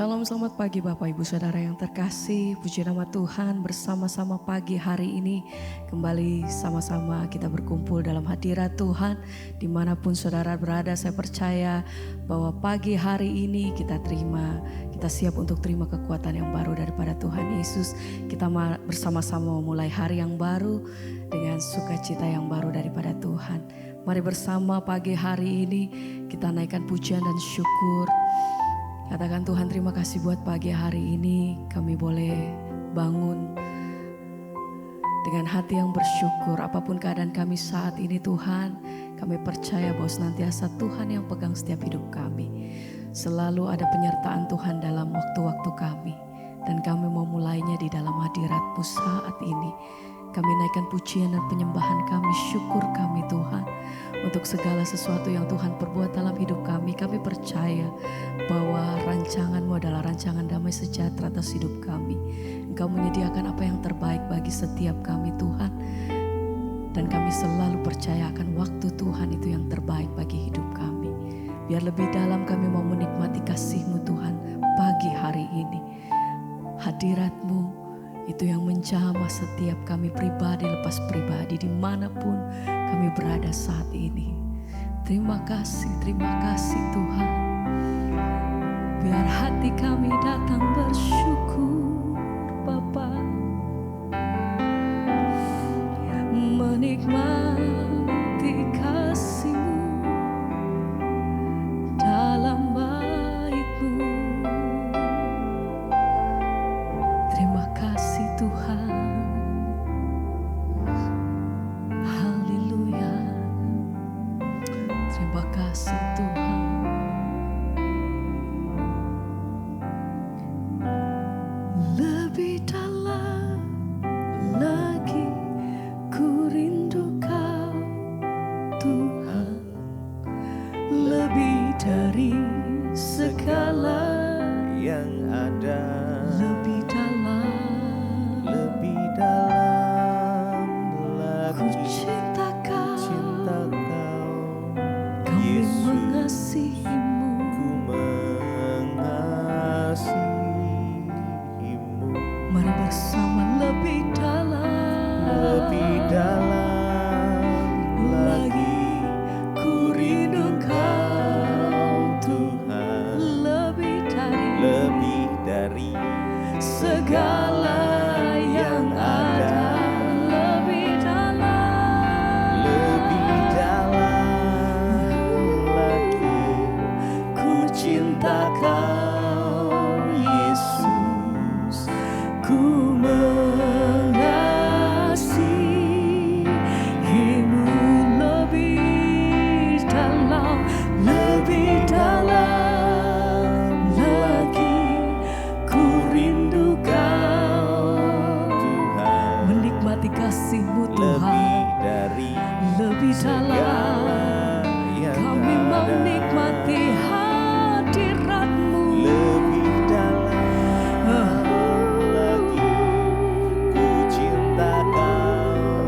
Shalom, selamat pagi Bapak Ibu Saudara yang terkasih. Puji nama Tuhan, bersama-sama pagi hari ini kembali sama-sama kita berkumpul dalam hadirat Tuhan. Dimanapun saudara berada, saya percaya bahwa pagi hari ini kita siap untuk terima kekuatan yang baru daripada Tuhan Yesus. Kita bersama-sama memulai hari yang baru dengan sukacita yang baru daripada Tuhan. Mari bersama pagi hari ini kita naikkan pujian dan syukur. Katakan, Tuhan terima kasih buat pagi hari ini kami boleh bangun dengan hati yang bersyukur. Apapun keadaan kami saat ini Tuhan, kami percaya bahwa senantiasa Tuhan yang pegang setiap hidup kami. Selalu ada penyertaan Tuhan dalam waktu-waktu kami. Dan kami mau mulainya di dalam hadirat-Mu saat ini. Kami naikkan pujian dan penyembahan kami, syukur kami Tuhan. Untuk segala sesuatu yang Tuhan perbuat dalam hidup kami. Kami percaya bahwa rancangan-Mu adalah rancangan damai sejahtera atas hidup kami. Engkau menyediakan apa yang terbaik bagi setiap kami Tuhan. Dan kami selalu percaya akan waktu Tuhan itu yang terbaik bagi hidup kami. Biar lebih dalam kami mau menikmati kasih-Mu Tuhan pagi hari ini. Hadirat-Mu itu yang menjamah setiap kami pribadi lepas pribadi dimanapun kami berada saat ini. Terima kasih Tuhan. Biar hati kami datang bersyukur Bapa, menikmati kasih-Mu dalam bait-Mu. Terima kasih Tuhan. Haleluya. Terima kasih Tuhan. Lebih dalam lagi ku rindu Kau Tuhan. Lebih dari segala yang ada. Lebih dalam lagi ku cinta Kau, kami Yesus, mengasihi-Mu. ku mengasihi-Mu. Mari bersama lebih dalam lagi ku rindu Kau Tuhan. lebih dari segala yang ada. Lebih dalam lagi ku cinta Kau Yesus, ku mengasihi-Mu. Lebih dalam lagi ku rindu Kau. Tuhan. Menikmati kasih-Mu Tuhan. Lebih dalam yang kami mau ada. nikmati hadirat-Mu. Lebih dalam lagi ku cinta Kau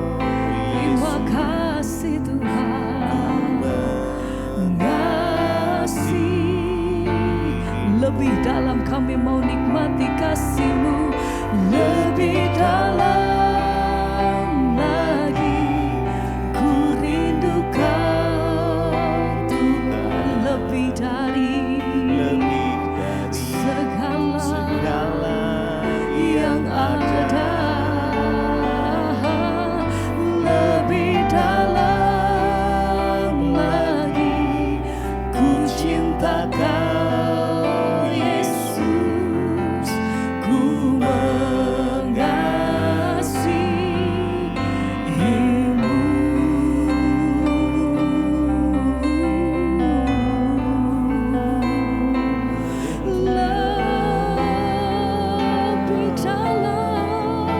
Terima Yesus. kasih Tuhan. Mengasihi. Lebih dalam kami mau nikmati kasih-Mu. Lebih dalam lagi ku rindu Kau Tuhan. Lebih dari segala yang ada. Lebih dalam lagi ku cinta Kau Yesus, ku mengasihi-Mu. Lebih dalam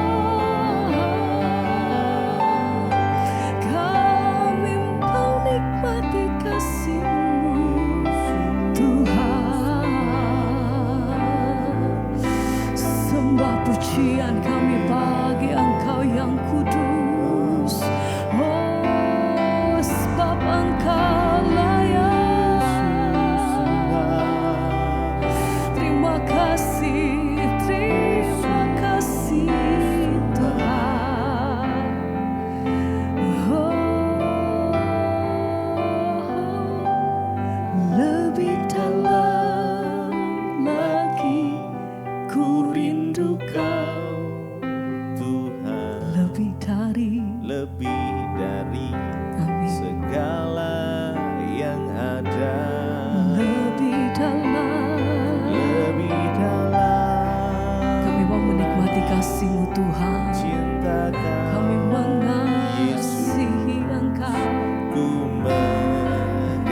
kasih-Mu Tuhan. cinta Kau. Kami mengasihi Engkau. Ku mengasihi.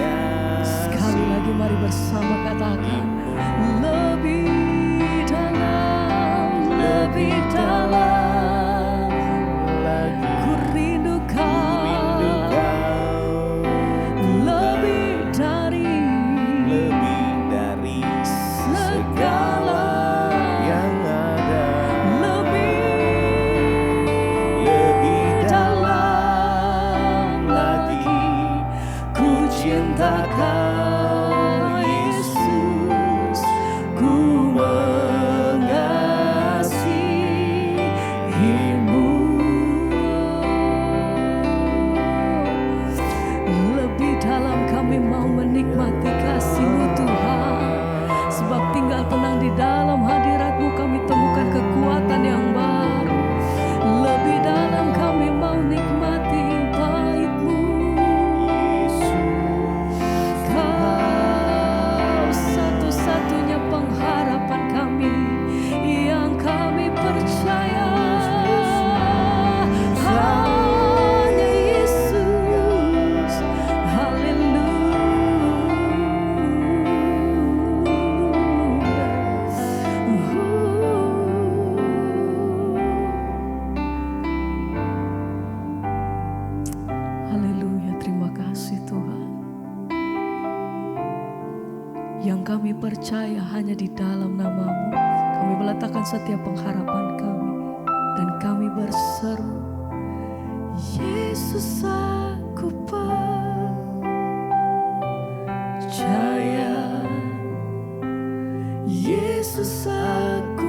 Sekali lagi mari bersama katakan, lebih dalam lagi ku rindu Kau, rindu Kau, lebih dari segala yang ada. Lebih dalam lagi ku cinta Kau, Yesus. Ku mengasihi-Mu. Lebih dalam kami mau menikmati kasih-Mu Tuhan. Sebab tinggal tenang di dalam hadirat-Mu kami temukan kekuatan yang baru. Lebih dalam kami mau nikmati bait-Mu. Kau satu-satunya pengharapan kami yang kami percaya. Hanya Yesus. Haleluya, terima kasih Tuhan. Yang kami percaya hanya di dalam nama-Mu. Kami meletakkan setiap pengharapan kami. Dan kami berseru, Yesus aku percaya. Yesus aku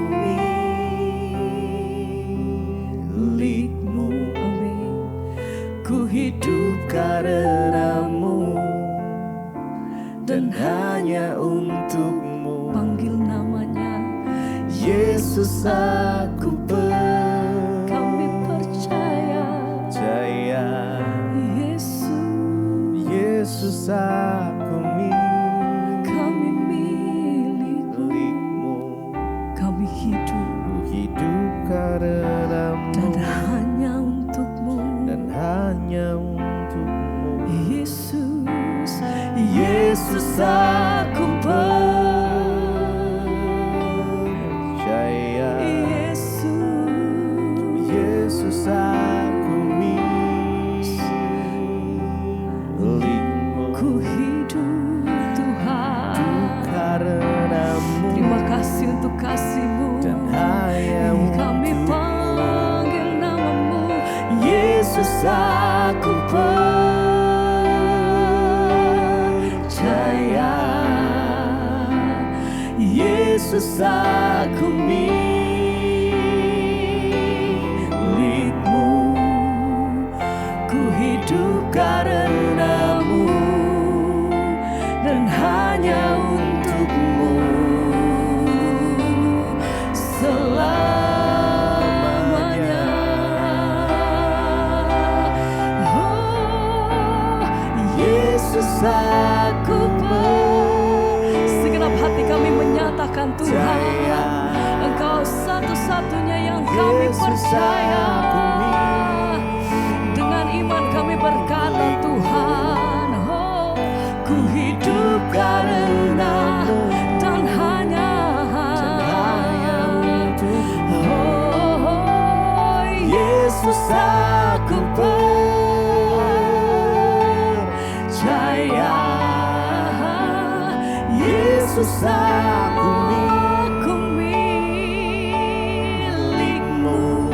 milik-Mu. Amin. Ku hidup karena-Mu dan hanya untuk-Mu. Panggil namanya, Yesus aku kami percaya. percaya. Yesus aku Kami milik-Mu. milik-Mu. Kami hidup Ku hidup karena-Mu dan hanya untuk-Mu. dan hanya untuk-Mu. Yesus aku percaya. Yesus aku milik-Mu. Ku hidup Tuhan. Karena-Mu Terima kasih untuk kasih-Mu. dan hanya Kami panggil nama-Mu. Yesus aku percaya. Yesus aku milik-Mu. Ku hidup karena-Mu dan hanya untuk-Mu selamanya. Oh, Yesus aku segenap hati kami menyatakan Tuhan, percaya. Engkau satu-satunya yang kami percaya. Dengan iman kami berkata Tuhan, oh, ku hidup karena dan hanya oh, Yesus aku percaya. Yesus aku milik-Mu.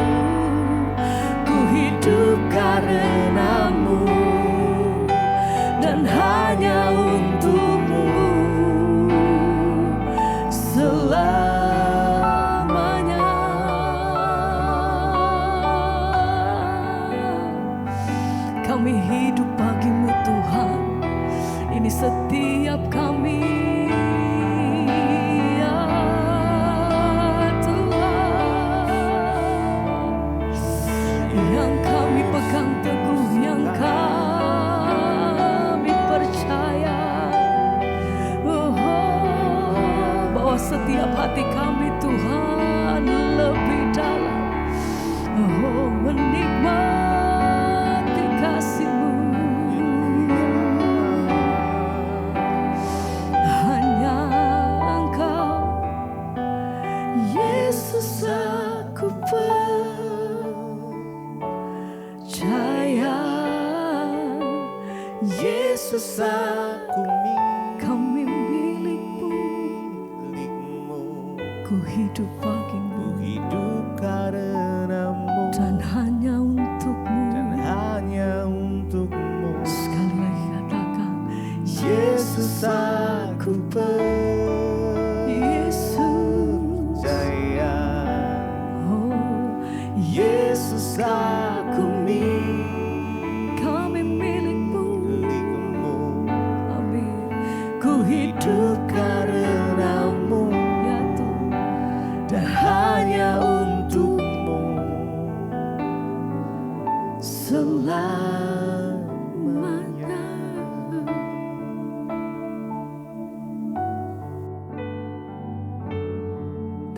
Ku hidup karena-Mu dan hanya untuk-Mu selamanya. Kami hidup bagi-Mu Tuhan. Ini setiap kami, ya Tuhan, yang kami pegang teguh, yang kami percaya. Bahwa setiap hati kami Tuhan lebih dalam Yesus aku kami milikmu. milikmu. Ku hidup bagimu Ku hidup karenamu dan hanya untukmu. dan hanya untukmu. Sekali lagi katakan, Yesus aku Yesus. percaya. Oh, Yesus aku kami milikmu. milikmu. Amin. Ku hidup karenamu Ya Tuhan, dan hanya untukmu selamanya.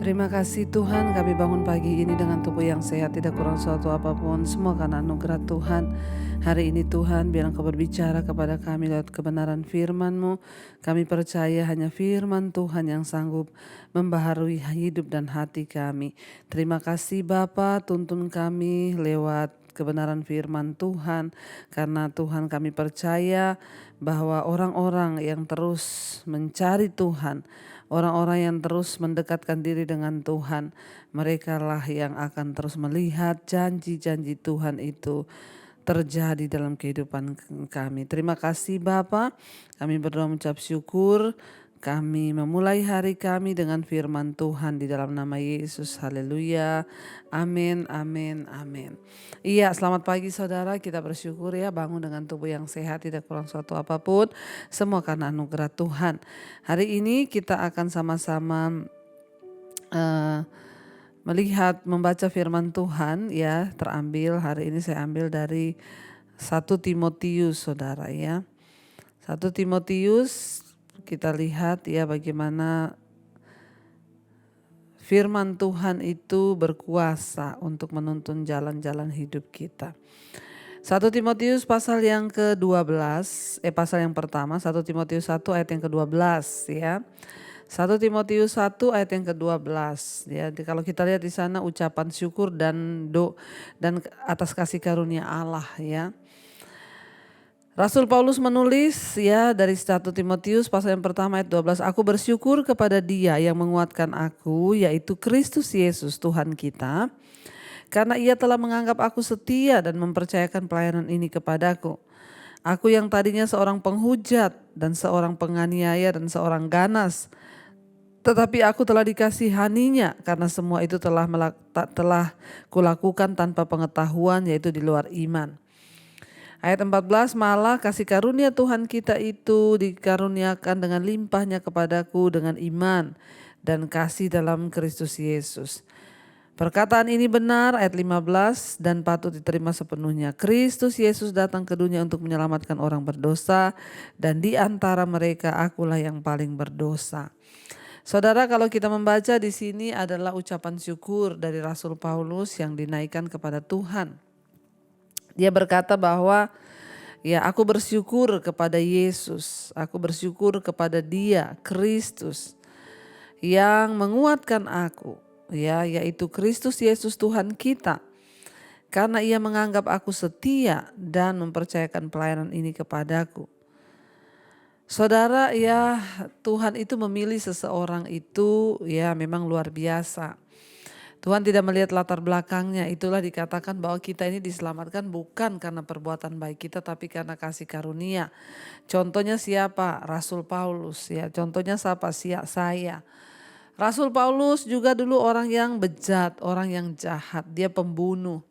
Terima kasih Tuhan, kami bangun pagi ini dengan tubuh yang sehat, tidak kurang suatu apapun, semua karena anugerah Tuhan. Hari ini Tuhan, biar Engkau berbicara kepada kami lewat kebenaran firman-Mu. Kami percaya hanya firman Tuhan yang sanggup membaharui hidup dan hati kami. Terima kasih Bapa, tuntun kami lewat kebenaran firman Tuhan, karena Tuhan kami percaya bahwa orang-orang yang terus mencari Tuhan, orang-orang yang terus mendekatkan diri dengan Tuhan, merekalah yang akan terus melihat janji-janji Tuhan itu terjadi dalam kehidupan kami. Terima kasih Bapa, kami berdoa mengucap syukur. Kami memulai hari kami dengan firman Tuhan di dalam nama Yesus. Haleluya. Amin, amin, amin. Iya, selamat pagi saudara. Kita bersyukur ya bangun dengan tubuh yang sehat, tidak kurang suatu apapun. Semua karena anugerah Tuhan. Hari ini kita akan sama-sama melihat, membaca firman Tuhan ya. Terambil, hari ini saya ambil dari 1 Timotius saudara ya. 1 Timotius, kita lihat ya bagaimana firman Tuhan itu berkuasa untuk menuntun jalan-jalan hidup kita. 1 Timotius pasal yang ke-12, pasal yang pertama, 1 Timotius 1 ayat yang ke-12 ya. 1 Timotius 1 ayat yang ke-12 ya. Kalau kita lihat di sana ucapan syukur dan atas kasih karunia Allah ya. Rasul Paulus menulis ya dari 1 Timotius pasal yang pertama ayat 12, aku bersyukur kepada Dia yang menguatkan aku, yaitu Kristus Yesus Tuhan kita, karena Ia telah menganggap aku setia dan mempercayakan pelayanan ini kepadaku. Aku yang tadinya seorang penghujat dan seorang penganiaya dan seorang ganas, tetapi aku telah dikasihaninya karena semua itu telah kulakukan tanpa pengetahuan, yaitu di luar iman. Ayat 14, malah kasih karunia Tuhan kita itu dikaruniakan dengan limpahnya kepadaku dengan iman dan kasih dalam Kristus Yesus. Perkataan ini benar, ayat 15, dan patut diterima sepenuhnya. Kristus Yesus datang ke dunia untuk menyelamatkan orang berdosa, dan di antara mereka akulah yang paling berdosa. Saudara, kalau kita membaca di sini adalah ucapan syukur dari Rasul Paulus yang dinaikkan kepada Tuhan. Dia berkata bahwa ya aku bersyukur kepada Yesus, aku bersyukur kepada Dia, Kristus yang menguatkan aku, ya, yaitu Kristus Yesus Tuhan kita, karena Ia menganggap aku setia dan mempercayakan pelayanan ini kepadaku. Saudara, ya Tuhan itu memilih seseorang itu ya memang luar biasa. Tuhan tidak melihat latar belakangnya, itulah dikatakan bahwa kita ini diselamatkan bukan karena perbuatan baik kita tapi karena kasih karunia. Contohnya siapa? Rasul Paulus ya, contohnya siapa? Saya. Rasul Paulus juga dulu orang yang bejat, orang yang jahat, dia pembunuh.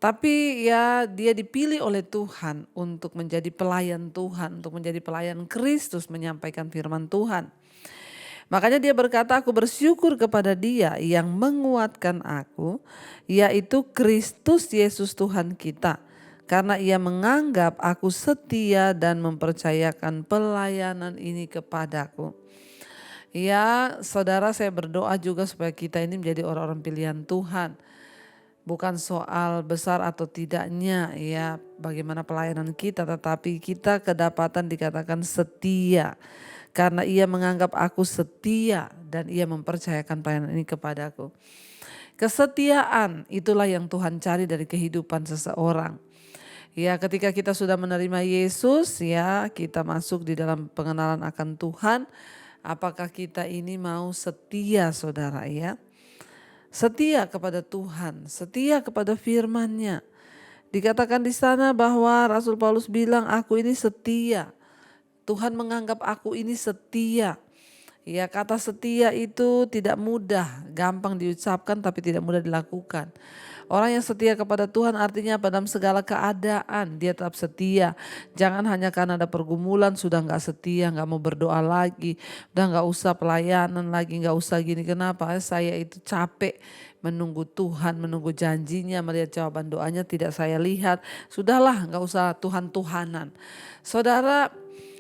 Tapi ya dia dipilih oleh Tuhan untuk menjadi pelayan Tuhan, untuk menjadi pelayan Kristus menyampaikan firman Tuhan. Makanya dia berkata, aku bersyukur kepada Dia yang menguatkan aku, yaitu Kristus Yesus Tuhan kita. Karena Ia menganggap aku setia dan mempercayakan pelayanan ini kepadaku. Ya saudara, saya berdoa juga supaya kita ini menjadi orang-orang pilihan Tuhan. Bukan soal besar atau tidaknya ya bagaimana pelayanan kita, tetapi kita kedapatan dikatakan setia. Karena Ia menganggap aku setia dan Ia mempercayakan pelayanan ini kepadaku. Kesetiaan itulah yang Tuhan cari dari kehidupan seseorang. Ya, ketika kita sudah menerima Yesus, ya, kita masuk di dalam pengenalan akan Tuhan. Apakah kita ini mau setia, saudara, ya? Setia kepada Tuhan, setia kepada firman-Nya. Dikatakan di sana bahwa Rasul Paulus bilang, aku ini setia. Tuhan menganggap aku ini setia. Ya, kata setia itu tidak mudah, gampang diucapkan tapi tidak mudah dilakukan. Orang yang setia kepada Tuhan artinya dalam segala keadaan dia tetap setia. Jangan hanya karena ada pergumulan sudah gak setia, gak mau berdoa lagi, udah gak usah pelayanan lagi, gak usah gini. Kenapa? Saya itu capek menunggu Tuhan, menunggu janjinya, melihat jawaban doanya tidak saya lihat. Sudahlah, gak usah Tuhan-Tuhanan. Saudara,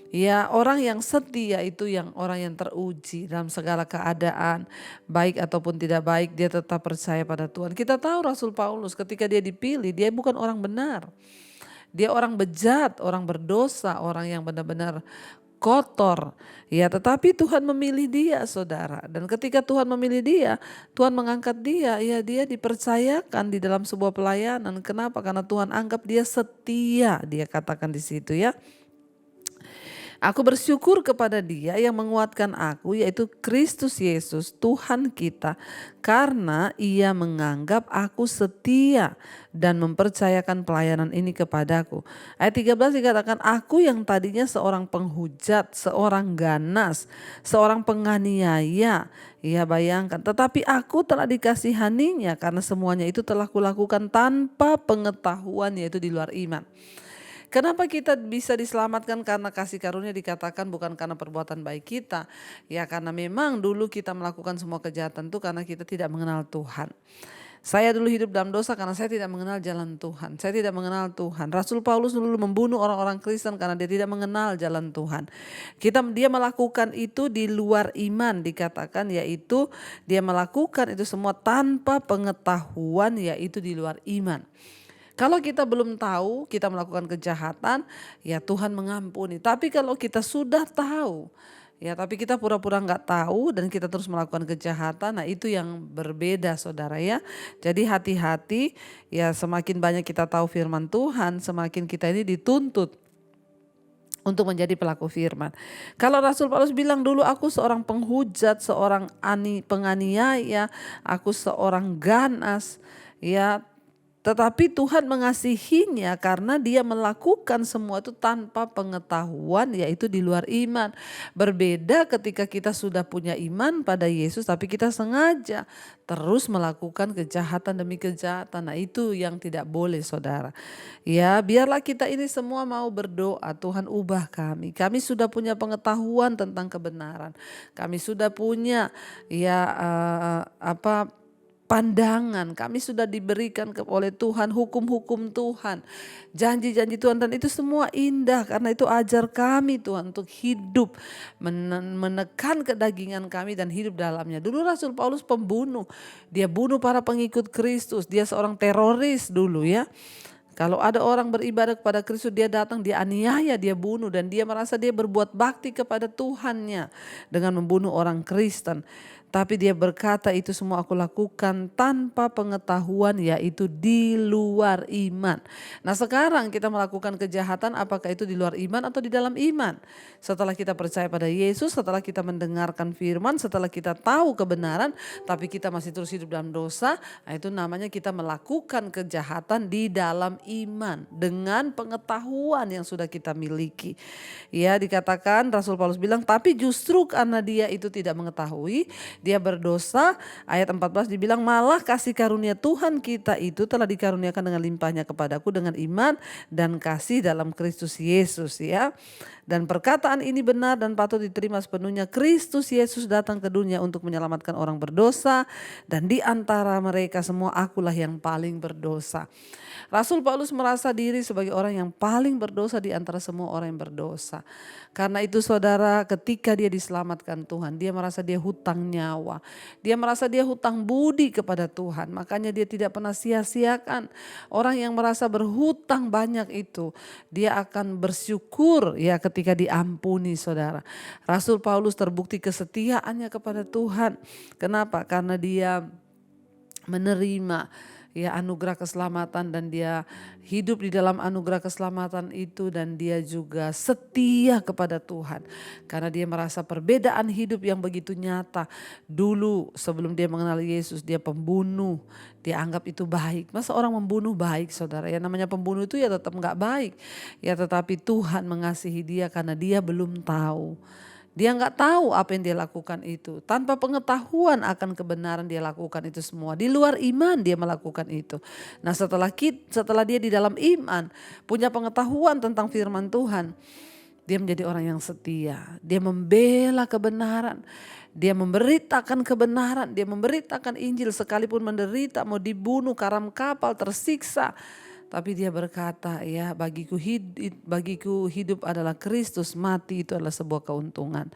ya, orang yang setia itu yang orang yang teruji dalam segala keadaan, baik ataupun tidak baik, dia tetap percaya pada Tuhan. Kita tahu Rasul Paulus ketika dia dipilih, dia bukan orang benar. Dia orang bejat, orang berdosa, orang yang benar-benar kotor. Ya, tetapi Tuhan memilih dia, saudara. Dan ketika Tuhan memilih dia, Tuhan mengangkat dia, ya dia dipercayakan di dalam sebuah pelayanan. Kenapa? Karena Tuhan anggap dia setia, dia katakan di situ, ya. Aku bersyukur kepada Dia yang menguatkan aku, yaitu Kristus Yesus Tuhan kita, karena Ia menganggap aku setia dan mempercayakan pelayanan ini kepadaku. Ayat 13 dikatakan, aku yang tadinya seorang penghujat, seorang ganas, seorang penganiaya. Ya, bayangkan, tetapi aku telah dikasihaninya karena semuanya itu telah kulakukan tanpa pengetahuan, yaitu di luar iman. Kenapa kita bisa diselamatkan? Karena kasih karunia, dikatakan bukan karena perbuatan baik kita. Ya, karena memang dulu kita melakukan semua kejahatan itu karena kita tidak mengenal Tuhan. Saya dulu hidup dalam dosa karena saya tidak mengenal jalan Tuhan. Saya tidak mengenal Tuhan. Rasul Paulus dulu membunuh orang-orang Kristen karena dia tidak mengenal jalan Tuhan. Dia melakukan itu di luar iman, dikatakan, yaitu dia melakukan itu semua tanpa pengetahuan, yaitu di luar iman. Kalau kita belum tahu, kita melakukan kejahatan, ya Tuhan mengampuni. Tapi kalau kita sudah tahu, ya tapi kita pura-pura nggak tahu dan kita terus melakukan kejahatan, nah itu yang berbeda, saudara, ya. Jadi hati-hati, ya semakin banyak kita tahu firman Tuhan, semakin kita ini dituntut untuk menjadi pelaku firman. Kalau Rasul Paulus bilang, dulu aku seorang penghujat, seorang penganiaya, aku seorang ganas, ya. Tetapi Tuhan mengasihinya karena dia melakukan semua itu tanpa pengetahuan, yaitu di luar iman. Berbeda ketika kita sudah punya iman pada Yesus tapi kita sengaja terus melakukan kejahatan demi kejahatan. Nah, itu yang tidak boleh, saudara. Ya, biarlah kita ini semua mau berdoa, Tuhan ubah kami. Kami sudah punya pengetahuan tentang kebenaran. Kami sudah punya pandangan, kami sudah diberikan oleh Tuhan, hukum-hukum Tuhan, janji-janji Tuhan, dan itu semua indah karena itu ajar kami Tuhan untuk hidup, menekan kedagingan kami dan hidup dalamnya. Dulu Rasul Paulus pembunuh, dia bunuh para pengikut Kristus, dia seorang teroris dulu, ya. Kalau ada orang beribadah kepada Kristus, dia datang, dia aniaya, dia bunuh, dan dia merasa dia berbuat bakti kepada Tuhannya dengan membunuh orang Kristen. Tapi dia berkata, itu semua aku lakukan tanpa pengetahuan, yaitu di luar iman. Nah, sekarang kita melakukan kejahatan, apakah itu di luar iman atau di dalam iman? Setelah kita percaya pada Yesus, setelah kita mendengarkan firman, setelah kita tahu kebenaran, tapi kita masih terus hidup dalam dosa, nah itu namanya kita melakukan kejahatan di dalam iman dengan pengetahuan yang sudah kita miliki. Ya, dikatakan Rasul Paulus bilang, tapi justru karena dia itu tidak mengetahui, dia berdosa. Ayat 14 dibilang, malah kasih karunia Tuhan kita itu telah dikaruniakan dengan limpahnya kepadaku dengan iman dan kasih dalam Kristus Yesus, ya. Dan perkataan ini benar dan patut diterima sepenuhnya. Kristus Yesus datang ke dunia untuk menyelamatkan orang berdosa, dan di antara mereka semua akulah yang paling berdosa. Rasul Paulus merasa diri sebagai orang yang paling berdosa di antara semua orang yang berdosa. Karena itu, saudara, ketika dia diselamatkan Tuhan, dia merasa dia hutang nyawa. Dia merasa dia hutang budi kepada Tuhan. Makanya dia tidak pernah sia-siakan. Orang yang merasa berhutang banyak itu, dia akan bersyukur, ya, ketika diampuni, saudara. Rasul Paulus terbukti kesetiaannya kepada Tuhan. Kenapa? Karena dia menerima, ya anugerah keselamatan dan dia hidup di dalam anugerah keselamatan itu, dan dia juga setia kepada Tuhan karena dia merasa perbedaan hidup yang begitu nyata. Dulu sebelum dia mengenal Yesus dia pembunuh, dia anggap itu baik. Masa orang membunuh baik, saudara? Ya namanya pembunuh itu ya tetap gak baik. Ya tetapi Tuhan mengasihi dia karena dia belum tahu. Dia nggak tahu apa yang dia lakukan itu. Tanpa pengetahuan akan kebenaran dia lakukan itu semua. Di luar iman dia melakukan itu. Nah setelah dia di dalam iman, punya pengetahuan tentang firman Tuhan, dia menjadi orang yang setia. Dia membela kebenaran. Dia memberitakan kebenaran. Dia memberitakan Injil sekalipun menderita, mau dibunuh, karam kapal, tersiksa. Tapi dia berkata, ya bagiku hidup adalah Kristus, mati itu adalah sebuah keuntungan.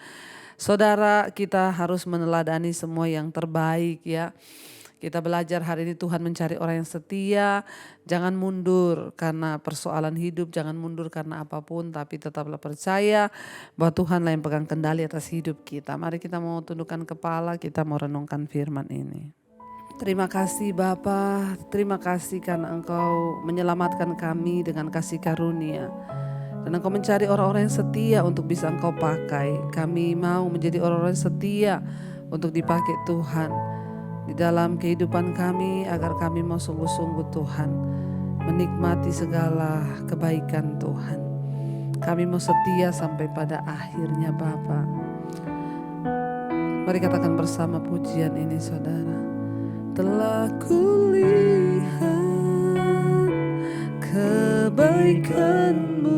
Saudara, kita harus meneladani semua yang terbaik ya. Kita belajar hari ini Tuhan mencari orang yang setia. Jangan mundur karena persoalan hidup, jangan mundur karena apapun, tapi tetaplah percaya bahwa Tuhanlah yang pegang kendali atas hidup kita. Mari kita mau tundukkan kepala, kita mau renungkan firman ini. Terima kasih Bapa, terima kasih karena Engkau menyelamatkan kami dengan kasih karunia. Dan Engkau mencari orang-orang yang setia untuk bisa Engkau pakai. Kami mau menjadi orang-orang yang setia untuk dipakai Tuhan di dalam kehidupan kami, agar kami mau sungguh-sungguh Tuhan menikmati segala kebaikan Tuhan. Kami mau setia sampai pada akhirnya Bapa. Mari katakan bersama pujian ini saudara. Telah kulihat kebaikan-Mu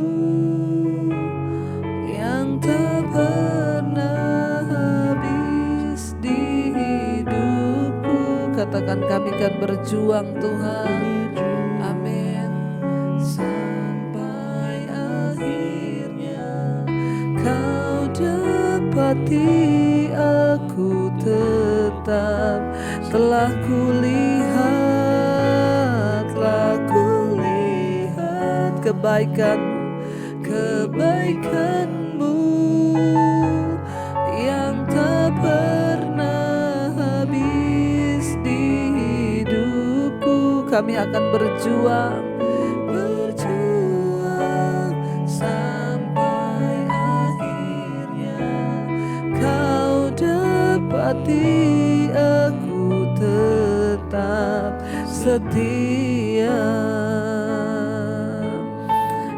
yang tak pernah habis di hidupku. Katakan kami akan berjuang Tuhan. Amin. Sampai akhirnya Kau dapati aku tetap. Telah kulihat kebaikan-Mu yang tak pernah habis di hidupku. Kami akan berjuang sampai akhirnya Kau dapati aku tetap setia.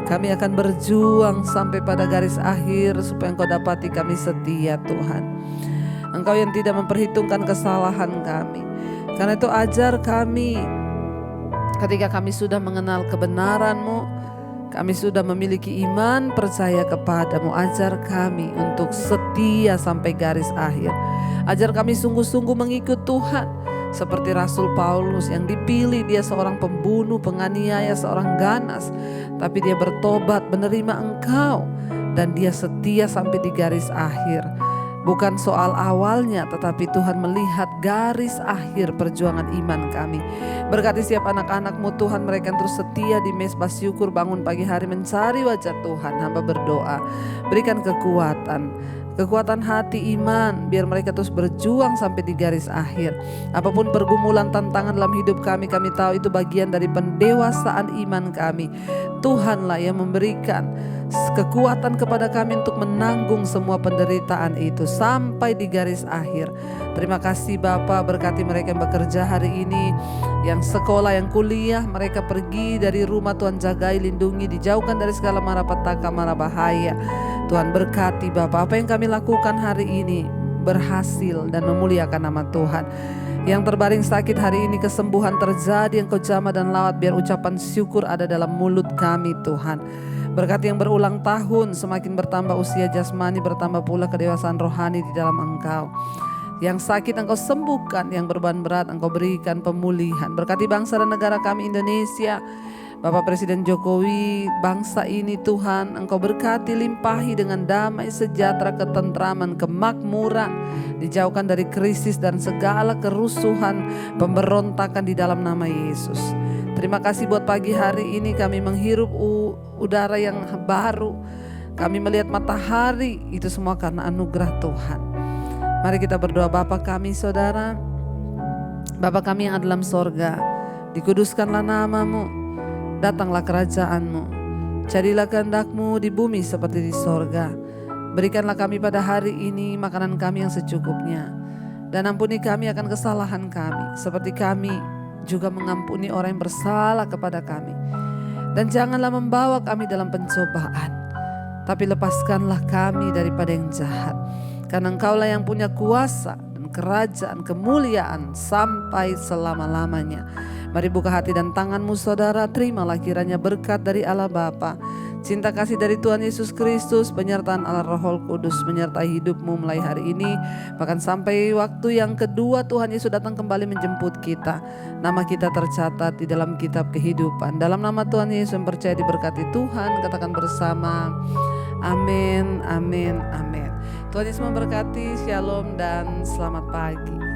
Kami akan berjuang sampai pada garis akhir supaya Engkau dapati kami setia Tuhan. Engkau yang tidak memperhitungkan kesalahan kami. Karena itu ajar kami ketika kami sudah mengenal kebenaran-Mu, kami sudah memiliki iman percaya kepadamu. Ajar kami untuk setia sampai garis akhir. Ajar kami sungguh-sungguh mengikut Tuhan. Seperti Rasul Paulus yang dipilih, dia seorang pembunuh, penganiaya, seorang ganas. Tapi dia bertobat, menerima Engkau. Dan dia setia sampai di garis akhir. Bukan soal awalnya, tetapi Tuhan melihat garis akhir perjuangan iman kami. Berkati setiap anak-anak-Mu Tuhan, mereka yang terus setia di mezbah syukur, bangun pagi hari mencari wajah Tuhan. Hamba berdoa, berikan kekuatan hati iman, biar mereka terus berjuang sampai di garis akhir. Apapun pergumulan tantangan dalam hidup kami tahu itu bagian dari pendewasaan iman kami. Tuhanlah yang memberikan kekuatan kepada kami untuk menanggung semua penderitaan itu sampai di garis akhir. Terima kasih Bapa, berkati mereka yang bekerja hari ini, yang sekolah, yang kuliah, mereka pergi dari rumah Tuhan jagai, lindungi, dijauhkan dari segala mara petaka, mara bahaya. Tuhan berkati Bapa, apa yang kami lakukan hari ini berhasil dan memuliakan nama Tuhan. Yang terbaring sakit hari ini kesembuhan terjadi, Engkau jamah dan lawat, biar ucapan syukur ada dalam mulut kami Tuhan. Berkati yang berulang tahun, semakin bertambah usia jasmani, bertambah pula kedewasaan rohani di dalam Engkau. Yang sakit Engkau sembuhkan, yang beban berat Engkau berikan pemulihan. Berkati bangsa dan negara kami Indonesia, Bapak Presiden Jokowi, bangsa ini Tuhan, Engkau berkati, limpahi dengan damai, sejahtera, ketentraman, kemakmuran. Dijauhkan dari krisis dan segala kerusuhan, pemberontakan di dalam nama Yesus. Terima kasih buat pagi hari ini kami menghirup udara yang baru. Kami melihat matahari, itu semua karena anugerah Tuhan. Mari kita berdoa. Bapa kami saudara, Bapa kami yang ada dalam sorga, Dikuduskanlah namamu, datanglah kerajaanmu. Jadilah kehendak-Mu di bumi seperti di sorga. Berikanlah kami pada hari ini makanan kami yang secukupnya. Dan ampuni kami akan kesalahan kami, seperti kami juga mengampuni orang yang bersalah kepada kami. Dan janganlah membawa kami dalam pencobaan, tapi lepaskanlah kami daripada yang jahat. Karena Engkaulah yang punya kuasa dan kerajaan, kemuliaan sampai selama-lamanya. Mari buka hati dan tanganmu saudara, terimalah kiranya berkat dari Allah Bapa, cinta kasih dari Tuhan Yesus Kristus, penyertaan Allah Roh Kudus menyertai hidupmu mulai hari ini, bahkan sampai waktu yang kedua Tuhan Yesus datang kembali menjemput kita. Nama kita tercatat di dalam kitab kehidupan. Dalam nama Tuhan Yesus yang percaya diberkati Tuhan, katakan bersama, amin, amin, amin. Tuhan Yesus memberkati, shalom dan selamat pagi.